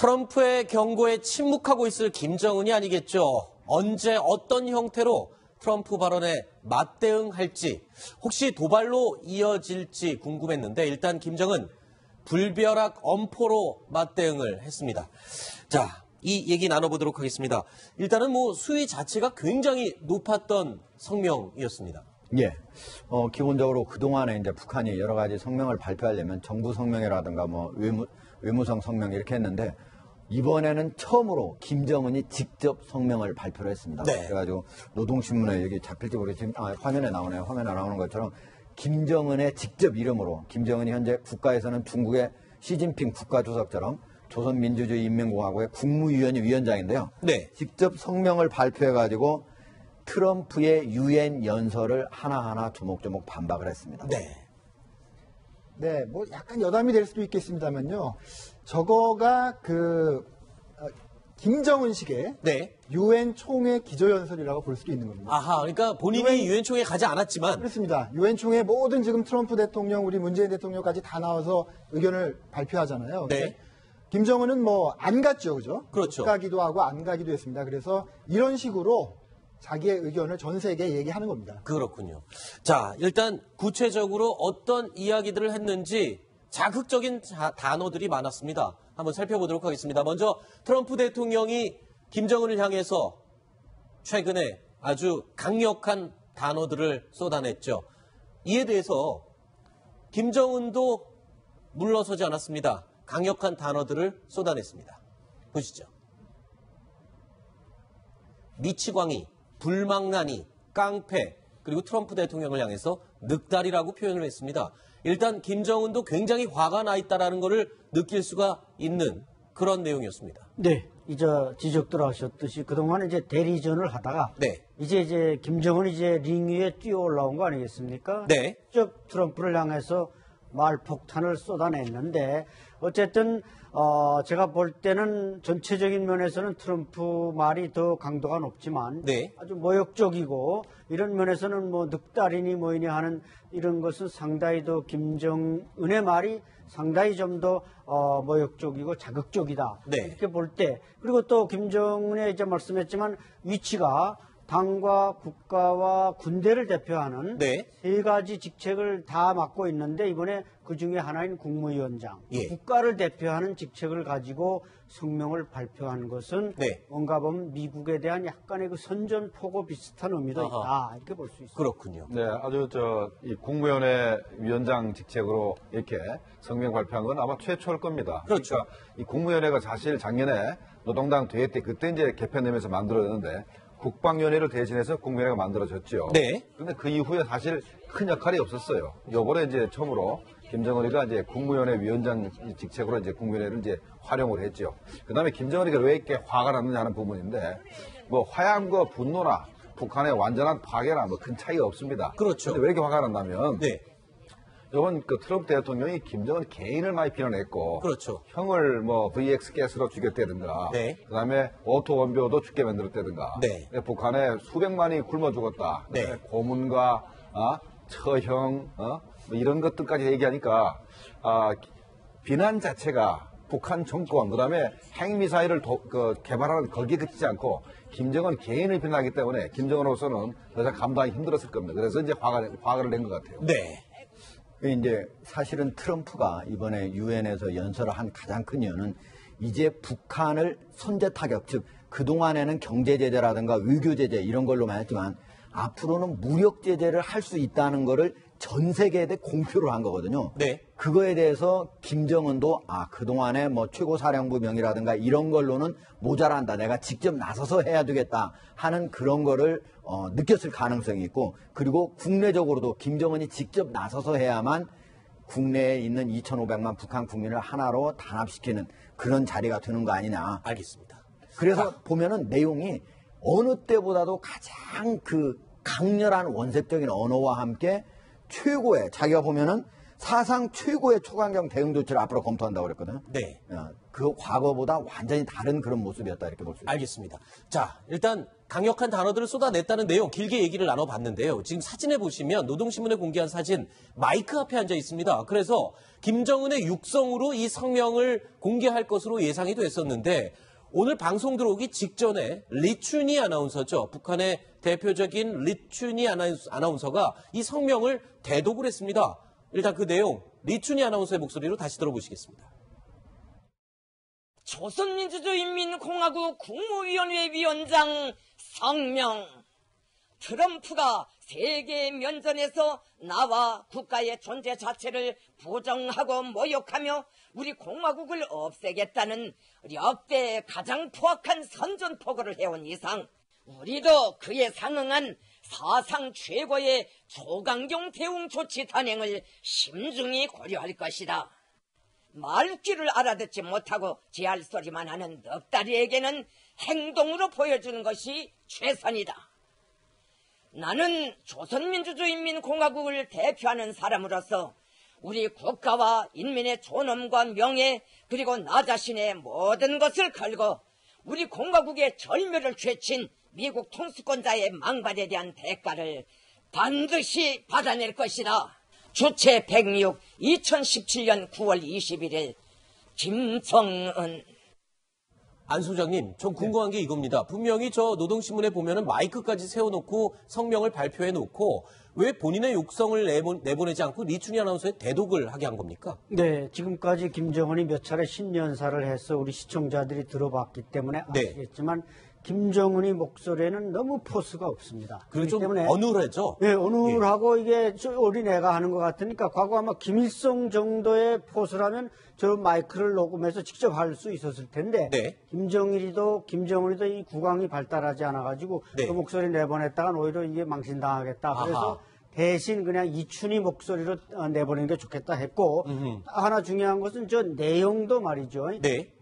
트럼프의 경고에 침묵하고 있을 김정은이 아니겠죠. 언제 어떤 형태로 트럼프 발언에 맞대응할지, 혹시 도발로 이어질지 궁금했는데 일단 김정은 불벼락 엄포로 맞대응을 했습니다. 자, 이 얘기 나눠보도록 하겠습니다. 일단은 수위 자체가 굉장히 높았던 성명이었습니다. 예. 기본적으로 그동안에 이제 북한이 여러 가지 성명을 발표하려면 정부 성명이라든가 외무성 성명 이렇게 했는데 이번에는 처음으로 김정은이 직접 성명을 발표를 했습니다. 네. 그래가지고 노동신문에 여기 잡힐지 모르겠지만 화면에 나오네요. 화면에 나오는 것처럼 김정은의 직접 이름으로 김정은이 현재 국가에서는 중국의 시진핑 국가주석처럼 조선민주주의인민공화국의 국무위원회 위원장인데요. 네. 직접 성명을 발표해가지고 트럼프의 유엔 연설을 하나하나 조목조목 반박을 했습니다. 네. 네, 약간 여담이 될 수도 있겠습니다만요. 저거가 김정은식의 네. 유엔 총회 기조연설이라고 볼 수도 있는 겁니다. 아하, 그러니까 본인이 유엔 총회에 가지 않았지만. 그렇습니다. 유엔 총회 모든 지금 트럼프 대통령, 우리 문재인 대통령까지 다 나와서 의견을 발표하잖아요. 네. 김정은은 안 갔죠, 그죠? 그렇죠. 못 가기도 하고 안 가기도 했습니다. 그래서 이런 식으로 자기의 의견을 전 세계에 얘기하는 겁니다. 그렇군요. 자, 일단 구체적으로 어떤 이야기들을 했는지 자극적인 단어들이 많았습니다. 한번 살펴보도록 하겠습니다. 먼저 트럼프 대통령이 김정은을 향해서 최근에 아주 강력한 단어들을 쏟아냈죠. 이에 대해서 김정은도 물러서지 않았습니다. 강력한 단어들을 쏟아냈습니다. 보시죠. 미치광이, 불망나니, 깡패, 그리고 트럼프 대통령을 향해서 늑다리라고 표현을 했습니다. 일단 김정은도 굉장히 화가 나 있다는 것을 느낄 수가 있는 그런 내용이었습니다. 네, 이제 지적들 하셨듯이 그동안 이제 대리전을 하다가 네. 이제 김정은이 링 위에 뛰어 올라온 거 아니겠습니까? 네. 직접 트럼프를 향해서 말폭탄을 쏟아냈는데 어쨌든 제가 볼 때는 전체적인 면에서는 트럼프 말이 더 강도가 높지만 네. 아주 모욕적이고 이런 면에서는 늑다리니 뭐이니 하는 이런 것은 상당히 더 김정은의 말이 상당히 좀 더 모욕적이고 자극적이다. 네. 이렇게 볼 때 그리고 또 김정은의 이제 말씀했지만 위치가 당과 국가와 군대를 대표하는 네. 세 가지 직책을 다 맡고 있는데 이번에 그중에 하나인 국무위원장, 예. 국가를 대표하는 직책을 가지고 성명을 발표한 것은 네. 뭔가 보면 미국에 대한 약간의 선전포고 비슷한 의미도 아하. 있다 이렇게 볼 수 있습니다. 그렇군요. 네, 아주 이 국무위원회 위원장 직책으로 이렇게 성명 발표한 건 아마 최초일 겁니다. 그렇죠. 그러니까 이 국무위원회가 사실 작년에 노동당 대회 때 그때 이제 개편되면서 만들어졌는데 국방위원회를 대신해서 국무위원회가 만들어졌죠. 네. 그런데 그 이후에 사실 큰 역할이 없었어요. 요번에 이제 처음으로 김정은이가 이제 국무위원회 위원장 직책으로 이제 국무위원회를 이제 활용을 했죠. 그 다음에 김정은이가 왜 이렇게 화가 났느냐 하는 부분인데 화양과 분노나 북한의 완전한 파괴나 큰 차이가 없습니다. 그렇죠. 근데 왜 이렇게 화가 났냐면 네. 이번 트럼프 대통령이 김정은 개인을 많이 비난했고 그렇죠. 형을 VX 가스로 죽였다든가 네. 그다음에 오토 원료도 죽게 만들었다든가 네. 북한에 수백만이 굶어 죽었다. 네. 고문과 처형 이런 것들까지 얘기하니까 비난 자체가 북한 정권 그다음에 핵미사일을 개발하는 거기에 그치지 않고 김정은 개인을 비난하기 때문에 김정은으로서는 더 이상 감당하기 힘들었을 겁니다. 그래서 이제 화를 낸 것 같아요. 네. 이제 사실은 트럼프가 이번에 유엔에서 연설을 한 가장 큰 이유는 이제 북한을 선제 타격, 즉 그동안에는 경제 제재라든가 외교 제재 이런 걸로만 했지만 앞으로는 무력 제재를 할 수 있다는 거를 전 세계에 대해 공표를 한 거거든요. 네. 그거에 대해서 김정은도 그동안에 최고사령부 명이라든가 이런 걸로는 모자란다. 내가 직접 나서서 해야 되겠다 하는 그런 거를 느꼈을 가능성이 있고 그리고 국내적으로도 김정은이 직접 나서서 해야만 국내에 있는 2,500만 북한 국민을 하나로 단합시키는 그런 자리가 되는 거 아니냐. 알겠습니다. 그래서 보면은 내용이 어느 때보다도 가장 강렬한 원색적인 언어와 함께 최고의 자기가 보면은 사상 최고의 초강경 대응 조치를 앞으로 검토한다고 그랬거든요. 네. 그 과거보다 완전히 다른 그런 모습이었다 이렇게 볼 수 있습니다. 알겠습니다. 자, 일단 강력한 단어들을 쏟아냈다는 내용 길게 얘기를 나눠봤는데요. 지금 사진에 보시면 노동신문에 공개한 사진 마이크 앞에 앉아 있습니다. 그래서 김정은의 육성으로 이 성명을 공개할 것으로 예상이 됐었는데 오늘 방송 들어오기 직전에 리춘희 아나운서죠. 북한의 대표적인 리춘희 아나운서가 이 성명을 대독을 했습니다. 일단 그 내용 리춘희 아나운서의 목소리로 다시 들어보시겠습니다. 조선민주주의인민공화국 국무위원회 위원장 성명. 트럼프가 세계 면전에서 나와 국가의 존재 자체를 부정하고 모욕하며 우리 공화국을 없애겠다는 역대 가장 포악한 선전포고를 해온 이상 우리도 그에 상응한 사상 최고의 초강경 대응 조치 단행을 심중히 고려할 것이다. 말귀를 알아듣지 못하고 제할 소리만 하는 넉다리에게는 행동으로 보여주는 것이 최선이다. 나는 조선민주주의인민공화국을 대표하는 사람으로서 우리 국가와 인민의 존엄과 명예 그리고 나 자신의 모든 것을 걸고 우리 공화국의 절멸을 죄친 미국 통수권자의 망발에 대한 대가를 반드시 받아낼 것이다. 주체 106 2017년 9월 21일 김정은. 안 소장님, 전 궁금한 게 이겁니다. 분명히 저 노동신문에 보면은 마이크까지 세워놓고 성명을 발표해놓고 왜 본인의 육성을 내보내지 않고 리춘희 아나운서의 대독을 하게 한 겁니까? 네, 지금까지 김정은이 몇 차례 신년사를 해서 우리 시청자들이 들어봤기 때문에 네. 아시겠지만 김정은이 목소리에는 너무 포스가 없습니다. 그리고 좀 때문에 어눌하죠? 네, 어눌하고 이게 어린애가 하는 것 같으니까 과거 아마 김일성 정도의 포스라면 저 마이크를 녹음해서 직접 할 수 있었을 텐데 네. 김정은이도 이 구강이 발달하지 않아가지고 네. 그 목소리 내보냈다간 오히려 이게 망신당하겠다. 그래서 아하. 대신 그냥 이춘희 목소리로 내보내는 게 좋겠다 했고 하나 중요한 것은 저 내용도 말이죠. 네.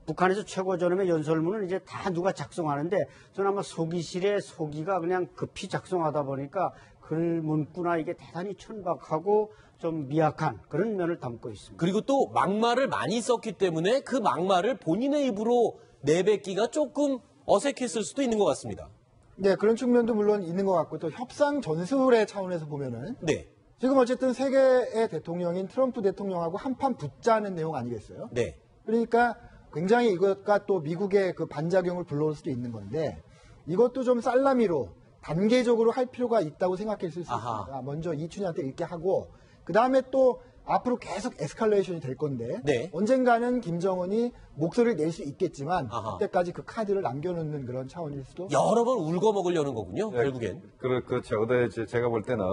북한에서 최고 존엄의 연설문은 이제 다 누가 작성하는데 저는 아마 소기실의 소기가 그냥 급히 작성하다 보니까 글 문구나 이게 대단히 천박하고 좀 미약한 그런 면을 담고 있습니다. 그리고 또 막말을 많이 썼기 때문에 그 막말을 본인의 입으로 내뱉기가 조금 어색했을 수도 있는 것 같습니다. 네, 그런 측면도 물론 있는 것 같고 또 협상 전술의 차원에서 보면은 네. 지금 어쨌든 세계의 대통령인 트럼프 대통령하고 한판 붙자는 내용 아니겠어요? 네. 그러니까 굉장히 이것과 또 미국의 그 반작용을 불러올 수도 있는 건데 이것도 좀 살라미로 단계적으로 할 필요가 있다고 생각했을 수 있습니다. 먼저 이춘희한테 이렇게 하고 그 다음에 또 앞으로 계속 에스컬레이션이 될 건데 네. 언젠가는 김정은이 목소리를 낼 수 있겠지만 아하. 그때까지 그 카드를 남겨놓는 그런 차원일 수도 여러 번 울고 먹으려는 거군요, 네, 결국엔. 그렇죠. 근데 제가 볼 때는,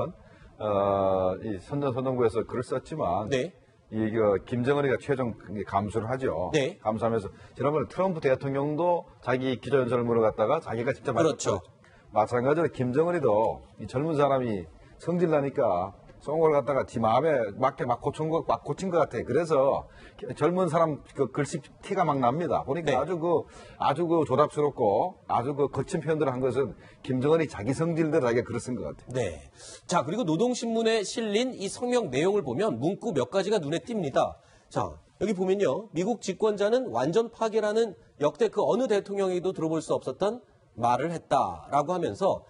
이 선전선동부에서 글을 썼지만, 네. 김정은이가 최종 감수를 하죠. 네. 감수하면서, 지난번에 트럼프 대통령도 자기 기자연설문을 갖다가 자기가 직접 그렇죠. 마찬가지로 김정은이도 이 젊은 사람이 성질나니까 송을 갖다가 지 마음에 맞게 막 고친 것 같아. 그래서 젊은 사람 그 글씨 티가 막 납니다. 보니까 네. 아주 그 조답스럽고 아주 그 거친 표현들을 한 것은 김정은이 자기 성질대로 자기가 글을 쓴 것 같아요. 네. 자, 그리고 노동신문에 실린 이 성명 내용을 보면 문구 몇 가지가 눈에 띕니다. 자, 여기 보면요. 미국 집권자는 완전 파괴라는 역대 그 어느 대통령에게도 들어볼 수 없었던 말을 했다라고 하면서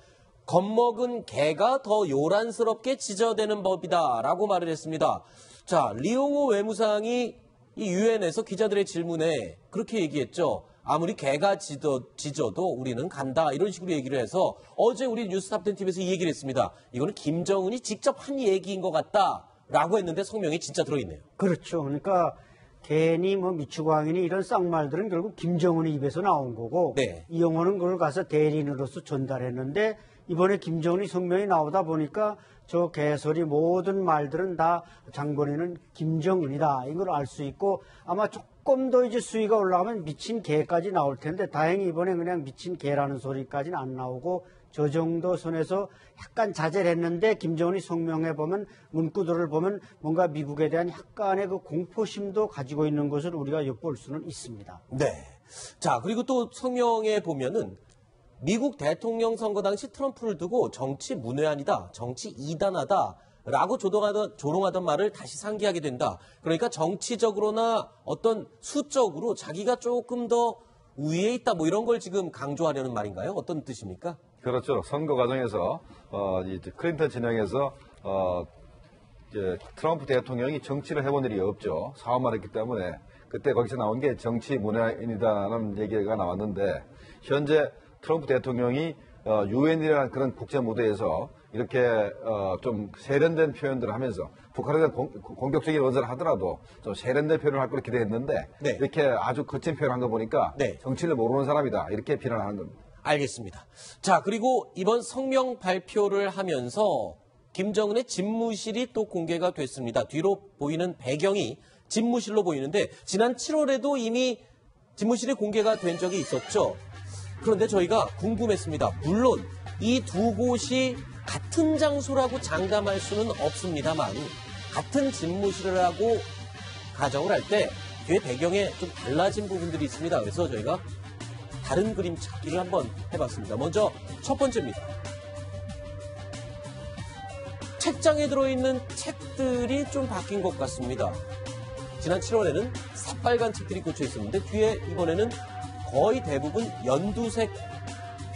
겁먹은 개가 더 요란스럽게 짖어대는 법이다라고 말을 했습니다. 자, 리용호 외무상이 이 유엔에서 기자들의 질문에 그렇게 얘기했죠. 아무리 개가 짖어도 우리는 간다 이런 식으로 얘기를 해서 어제 우리 뉴스탑10 TV에서 이 얘기를 했습니다. 이거는 김정은이 직접 한 얘기인 것 같다라고 했는데 성명이 진짜 들어있네요. 그렇죠. 그러니까 괜히 미추광이니 이런 쌍말들은 결국 김정은의 입에서 나온 거고 네. 이용호는 그걸 가서 대리인으로서 전달했는데 이번에 김정은이 성명이 나오다 보니까 저 개소리 모든 말들은 다 장본인은 김정은이다 이걸 알 수 있고 아마 조금 더 이제 수위가 올라가면 미친 개까지 나올 텐데 다행히 이번에 그냥 미친 개라는 소리까지는 안 나오고 저 정도 선에서 약간 자제를 했는데 김정은이 성명에 보면 문구들을 보면 뭔가 미국에 대한 약간의 그 공포심도 가지고 있는 것을 우리가 엿볼 수는 있습니다. 네. 자, 그리고 또 성명에 보면은 미국 대통령 선거 당시 트럼프를 두고 정치 문외한이다, 정치 이단하다 라고 조롱하던 말을 다시 상기하게 된다. 그러니까 정치적으로나 어떤 수적으로 자기가 조금 더 우위에 있다 뭐 이런 걸 지금 강조하려는 말인가요? 어떤 뜻입니까? 그렇죠. 선거 과정에서 이제 클린턴 진영에서 이제 트럼프 대통령이 정치를 해본 일이 없죠. 사업만 했기 때문에 그때 거기서 나온 게 정치 문화인이다라는 얘기가 나왔는데 현재 트럼프 대통령이 유엔이라는 그런 국제 무대에서 이렇게 좀 세련된 표현들을 하면서 북한에 대한 공격적인 언사를 하더라도 좀 세련된 표현을 할 거로 기대했는데 네. 이렇게 아주 거친 표현을 한 거 보니까 네. 정치를 모르는 사람이다 이렇게 비난하는 겁니다. 알겠습니다. 자, 그리고 이번 성명 발표를 하면서 김정은의 집무실이 또 공개가 됐습니다. 뒤로 보이는 배경이 집무실로 보이는데 지난 7월에도 이미 집무실이 공개가 된 적이 있었죠. 그런데 저희가 궁금했습니다. 물론 이 두 곳이 같은 장소라고 장담할 수는 없습니다만 같은 집무실이라고 가정을 할 때 뒤에 배경에 좀 달라진 부분들이 있습니다. 그래서 저희가 다른 그림 찾기를 한번 해봤습니다. 먼저 첫 번째입니다. 책장에 들어있는 책들이 좀 바뀐 것 같습니다. 지난 7월에는 새빨간 책들이 꽂혀 있었는데 뒤에 이번에는 거의 대부분 연두색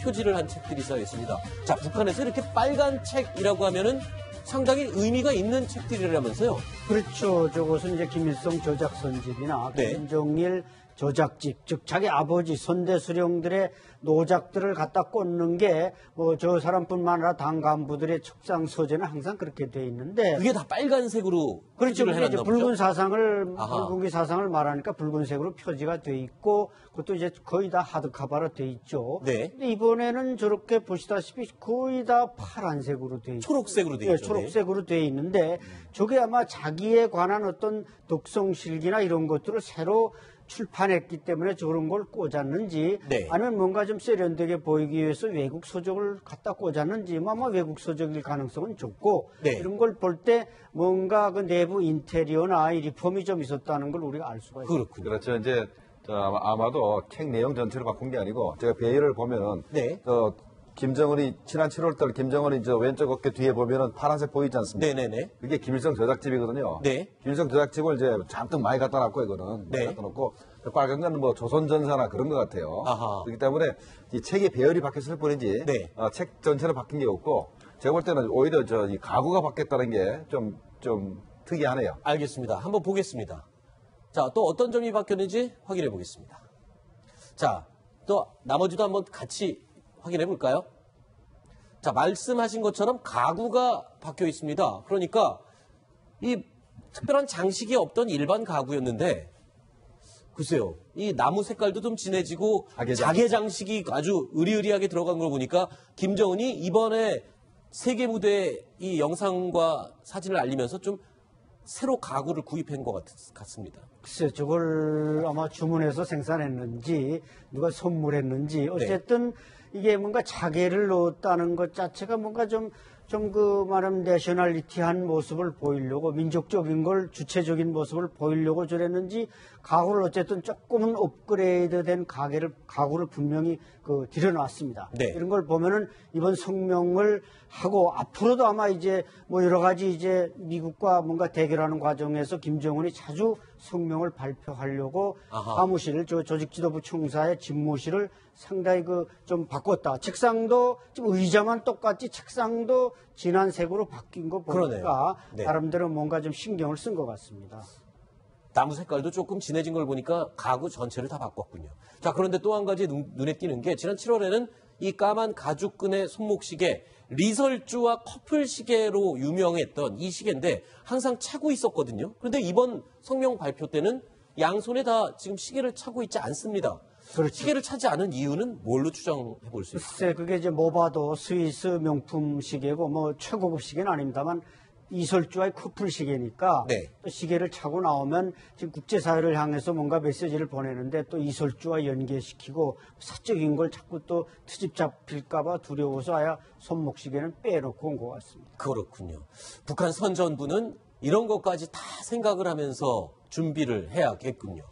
표지를 한 책들이 쌓여 있습니다. 자, 북한에서 이렇게 빨간 책이라고 하면은 상당히 의미가 있는 책들이라면서요. 그렇죠. 저것은 이제 김일성 조작선집이나 네. 김정일 조작집, 즉 자기 아버지 선대수령들의 노작들을 갖다 꽂는 게 뭐 저 사람뿐만 아니라 당 간부들의 책상 서재는 항상 그렇게 돼 있는데 그게 다 빨간색으로 그렇죠. 표지를 그게 이제 해놨나 붉은 보죠? 사상을 아하. 붉은기 사상을 말하니까 붉은색으로 표지가 돼 있고 그것도 이제 거의 다 하드카바로 돼 있죠. 네. 근데 이번에는 저렇게 보시다시피 거의 다 파란색으로 돼 있고 초록색으로 돼 예, 있죠. 초록색으로 돼 있는데 저게 아마 자기에 관한 어떤 독성실기나 이런 것들을 새로 출판했기 때문에 저런 걸 꽂았는지 네. 아니면 뭔가 좀 세련되게 보이기 위해서 외국 서적을 갖다 꽂았는지 뭐 아마 외국 서적일 가능성은 좋고 네. 이런 걸 볼 때 뭔가 그 내부 인테리어나 이 리폼이 좀 있었다는 걸 우리가 알 수가 있어요. 그렇군요. 그렇죠. 이제 아마도 책 내용 전체를 바꾼 게 아니고 제가 배열을 보면은 네. 김정은이 지난 7월달 김정은이 저 왼쪽 어깨 뒤에 보면은 파란색 보이지 않습니까? 네네네. 그게 김일성 저작집이거든요. 네. 김일성 저작집을 이제 잔뜩 많이 갖다 놨고 이거는 네. 갖다 놓고 빨간 건 뭐 조선전사나 그런 것 같아요. 아하. 그렇기 때문에 이 책의 배열이 바뀌었을 뿐이지 네. 책 전체는 바뀐 게 없고 제가 볼 때는 오히려 이 가구가 바뀌었다는 게 좀 특이하네요. 알겠습니다. 한번 보겠습니다. 자, 또 어떤 점이 바뀌었는지 확인해 보겠습니다. 자, 또 나머지도 한번 같이 확인해 볼까요? 자, 말씀하신 것처럼 가구가 바뀌어 있습니다. 그러니까 이 특별한 장식이 없던 일반 가구였는데 글쎄요, 이 나무 색깔도 좀 진해지고 자개 장식이 아주 으리으리하게 들어간 걸 보니까 김정은이 이번에 세계 무대에 이 영상과 사진을 알리면서 좀 새로 가구를 구입한 것 같습니다. 글쎄, 저걸 아마 주문해서 생산했는지 누가 선물했는지 어쨌든 이게 뭔가 자개를 넣었다는 것 자체가 뭔가 좀 그 말하면 내셔널리티한 모습을 보이려고 민족적인 걸 주체적인 모습을 보이려고 저랬는지 가구를 어쨌든 조금은 업그레이드된 가구를 분명히 들여놨습니다. 네. 이런 걸 보면은 이번 성명을 하고 앞으로도 아마 이제 뭐 여러 가지 이제 미국과 뭔가 대결하는 과정에서 김정은이 자주 성명을 발표하려고 아하. 사무실, 조직지도부 총사의 집무실을 상당히 좀 바꿨다. 책상도 좀 의자만 똑같지 책상도 진한 색으로 바뀐 거 보니까 그러네요. 네. 나름대로 뭔가 좀 신경을 쓴 것 같습니다. 나무 색깔도 조금 진해진 걸 보니까 가구 전체를 다 바꿨군요. 자, 그런데 또 한 가지 눈에 띄는 게 지난 7월에는 이 까만 가죽끈의 손목시계 리설주와 커플시계로 유명했던 이 시계인데 항상 차고 있었거든요. 그런데 이번 성명 발표 때는 양손에 다 지금 시계를 차고 있지 않습니다. 그렇죠. 시계를 차지 않은 이유는 뭘로 추정해 볼 수 있을까요? 글쎄, 그게 이제 모바도 스위스 명품 시계고 뭐 최고급 시계는 아닙니다만 이설주와의 커플 시계니까 네. 또 시계를 차고 나오면 지금 국제사회를 향해서 뭔가 메시지를 보내는데 또 이설주와 연계시키고 사적인 걸 자꾸 또 트집 잡힐까봐 두려워서 아예 손목시계는 빼놓고 온 것 같습니다. 그렇군요. 북한 선전부는 이런 것까지 다 생각을 하면서 준비를 해야겠군요.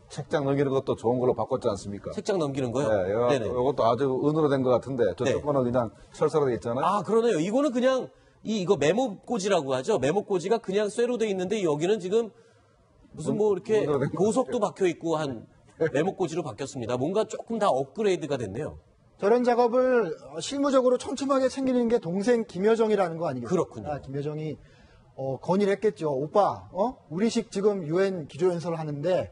책장 넘기는 것도 좋은 걸로 바꿨지 않습니까? 책장 넘기는 거요? 네, 이것도 아주 은으로 된 것 같은데 저쪽 네. 거는 그냥 철사로 돼 있잖아요. 아, 그러네요. 이거는 그냥 이거 메모꽂이라고 하죠. 메모꽂이가 그냥 쇠로 돼 있는데 여기는 지금 무슨 뭐 이렇게 보석도 박혀 있고 한 메모꽂이로 바뀌었습니다. 뭔가 조금 다 업그레이드가 됐네요. 저런 작업을 실무적으로 촘촘하게 챙기는 게 동생 김여정이라는 거 아니겠어요? 그렇군요. 김여정이 건의를 했겠죠. 오빠, 우리식 지금 유엔 기조연설을 하는데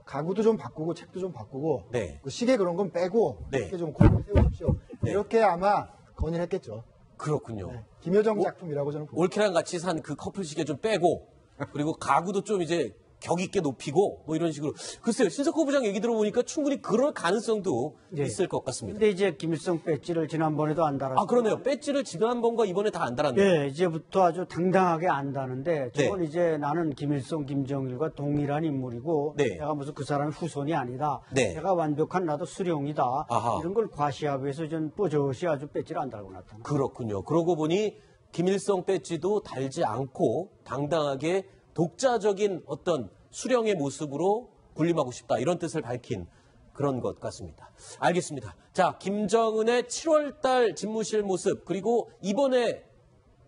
가구도 좀 바꾸고 책도 좀 바꾸고 네. 그 시계 그런 건 빼고 네. 이렇게 좀 공을 세우십시오. 네. 이렇게 아마 건의를 했겠죠. 그렇군요. 네. 김여정 작품이라고 저는 봅니다. 올케랑 같이 산 그 커플 시계 좀 빼고 그리고 가구도 좀 이제 격 있게 높이고 뭐 이런 식으로 글쎄요. 신석호 부장 얘기 들어보니까 충분히 그럴 가능성도 네. 있을 것 같습니다. 근데 이제 김일성 배지를 지난번에도 안 달았고. 아 그러네요. 배지를 지난번과 이번에 다 안 달았네요. 네, 이제부터 아주 당당하게 안다는데 저건 네. 이제 나는 김일성, 김정일과 동일한 인물이고 네. 내가 무슨 그 사람의 후손이 아니다. 네. 내가 완벽한 나도 수령이다. 아하. 이런 걸 과시하기 위해서 전 뽀젓이 아주 배지를 안 달고 나타나. 그렇군요. 그러고 보니 김일성 배지도 달지 않고 당당하게 독자적인 어떤 수령의 모습으로 군림하고 싶다. 이런 뜻을 밝힌 그런 것 같습니다. 알겠습니다. 자, 김정은의 7월달 집무실 모습 그리고 이번에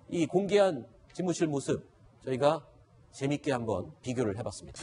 이 공개한 집무실 모습 저희가 재밌게 한번 비교를 해봤습니다.